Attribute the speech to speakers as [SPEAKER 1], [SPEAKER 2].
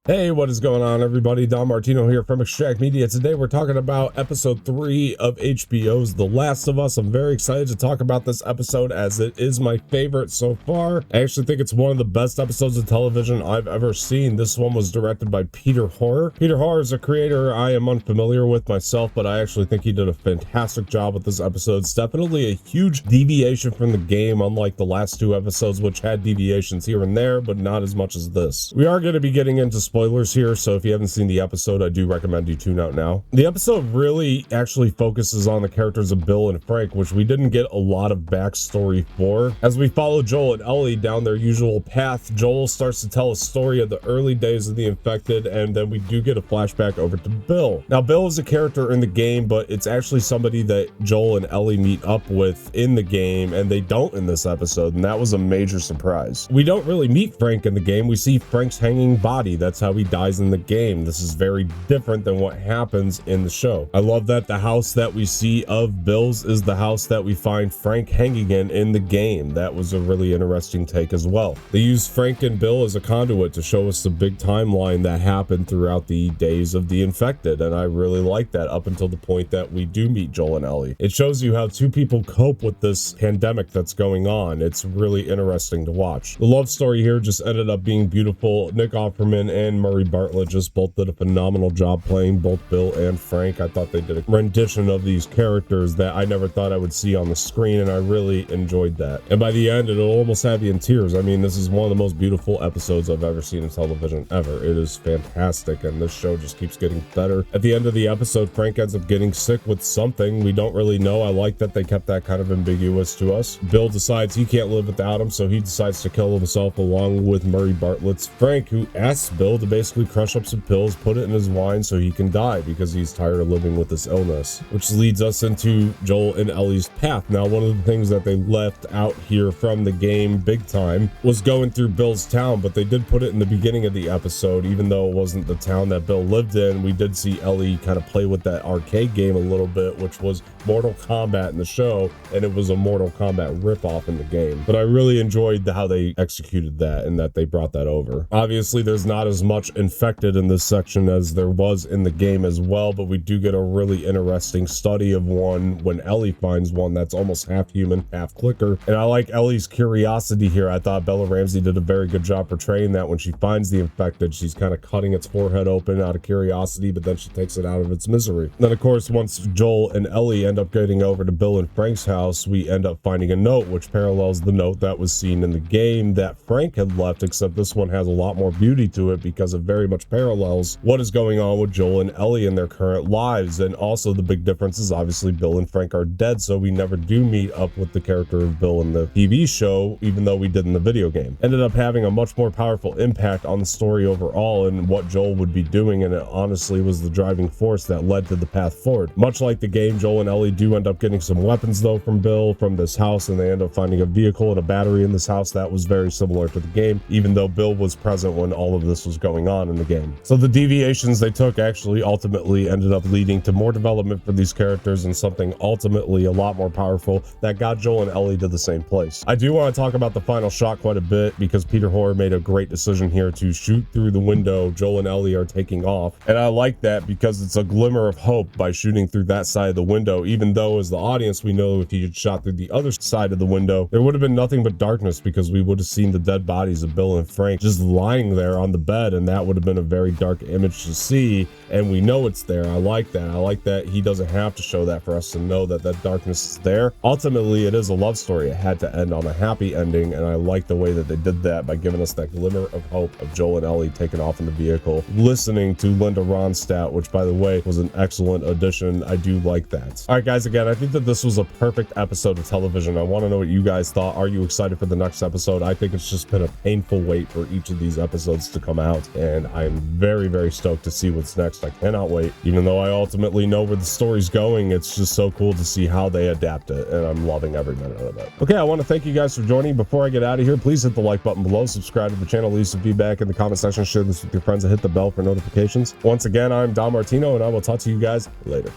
[SPEAKER 1] Hey, what is going on, everybody? Martino here from Extract Media. Today we're talking about episode 3 of HBO's The Last of Us. I'm very excited to talk about this episode as it is my favorite so far. I actually think it's one of the best episodes of television I've ever seen. This one was directed by Peter Hoar. Peter Hoar is a creator I am unfamiliar with myself, but I actually think he did a fantastic job with this episode. It's definitely a huge deviation from the game, unlike the last 2 episodes, which had deviations here and there, but not as much as this. We are going to be getting into spoilers here, so if you haven't seen the episode, I do recommend you tune out now. The episode really actually focuses on the characters of Bill and Frank, which we didn't get a lot of backstory for. As we follow Joel and Ellie down their usual path, Joel starts to tell a story of the early days of the infected, and then we do get a flashback over to Bill. Now, Bill is a character in the game, but it's actually somebody that Joel and Ellie meet up with in the game, and they don't in this episode, and that was a major surprise. We don't really meet Frank in the game. We see Frank's hanging body. That's how he dies in the game. This is very different than what happens in the show. I love that the house that we see of Bill's is the house that we find Frank hanging in the game. That was a really interesting take as well. They used Frank and Bill as a conduit to show us the big timeline that happened throughout the days of the infected, and I really like that up until the point that we do meet Joel and Ellie. It shows you how 2 people cope with this pandemic that's going on. It's really interesting to watch. The love story here just ended up being beautiful. Nick Offerman and Murray Bartlett just both did a phenomenal job playing both Bill and Frank. I thought they did a rendition of these characters that I never thought I would see on the screen, and I really enjoyed that. And by the end, it'll almost have you in tears. I mean, this is one of the most beautiful episodes I've ever seen in television ever. It is fantastic, and this show just keeps getting better. At the end of the episode, Frank ends up getting sick with something. We don't really know. I like that they kept that kind of ambiguous to us. Bill decides he can't live without him, so he decides to kill himself along with Murray Bartlett's Frank, who asks Bill to basically crush up some pills, put it in his wine so he can die because he's tired of living with this illness, which leads us into Joel and Ellie's path. Now, one of the things that they left out here from the game big time was going through Bill's town, but they did put it in the beginning of the episode. Even though it wasn't the town that Bill lived in, we did see Ellie kind of play with that arcade game a little bit, which was Mortal Kombat in the show, and it was a Mortal Kombat ripoff in the game. But I really enjoyed how they executed that and that they brought that over. Obviously, there's not as much infected in this section as there was in the game as well, but we do get a really interesting study of one when Ellie finds one that's almost half human, half clicker. And I like Ellie's curiosity here. I thought Bella Ramsey did a very good job portraying that. When she finds the infected, she's kind of cutting its forehead open out of curiosity, but then she takes it out of its misery. Then, of course, once Joel and Ellie end up getting over to Bill and Frank's house, we end up finding a note which parallels the note that was seen in the game that Frank had left, except this one has a lot more beauty to it because it very much parallels what is going on with Joel and Ellie in their current lives. And also the big difference is obviously Bill and Frank are dead, so we never do meet up with the character of Bill in the TV show, even though we did in the video game. Ended up having a much more powerful impact on the story overall and what Joel would be doing, and it honestly was the driving force that led to the path forward. Much like the game, Joel and Ellie do end up getting some weapons though from Bill from this house, and they end up finding a vehicle and a battery in this house that was very similar to the game, even though Bill was present when all of this was going on in the game. So the deviations they took actually ultimately ended up leading to more development for these characters and something ultimately a lot more powerful that got Joel and Ellie to the same place. I do want to talk about the final shot quite a bit because Peter Hoar made a great decision here to shoot through the window. Joel and Ellie are taking off, and I like that because it's a glimmer of hope by shooting through that side of the window, even though as the audience we know if he had shot through the other side of the window there would have been nothing but darkness because we would have seen the dead bodies of Bill and Frank just lying there on the bed, and that would have been a very dark image to see, and we know it's there. I like that. I like that he doesn't have to show that for us to know that that darkness is there. Ultimately, it is a love story. It had to end on a happy ending, and I like the way that they did that by giving us that glimmer of hope of Joel and Ellie taking off in the vehicle, listening to Linda Ronstadt, which by the way was an excellent addition. I do like that. All right, guys, again, I think that this was a perfect episode of television. I want to know what you guys thought. Are you excited for the next episode? I think it's just been a painful wait for each of these episodes to come out, and I'm very, very stoked to see what's next. I cannot wait. Even though I ultimately know where the story's going, it's just so cool to see how they adapt it, and I'm loving every minute of it. Okay, I want to thank you guys for joining. Before I get out of here, please hit the like button below, subscribe to the channel, leave some feedback in the comment section, share this with your friends, and hit the bell for notifications. Once again, I'm Martino, and I will talk to you guys later.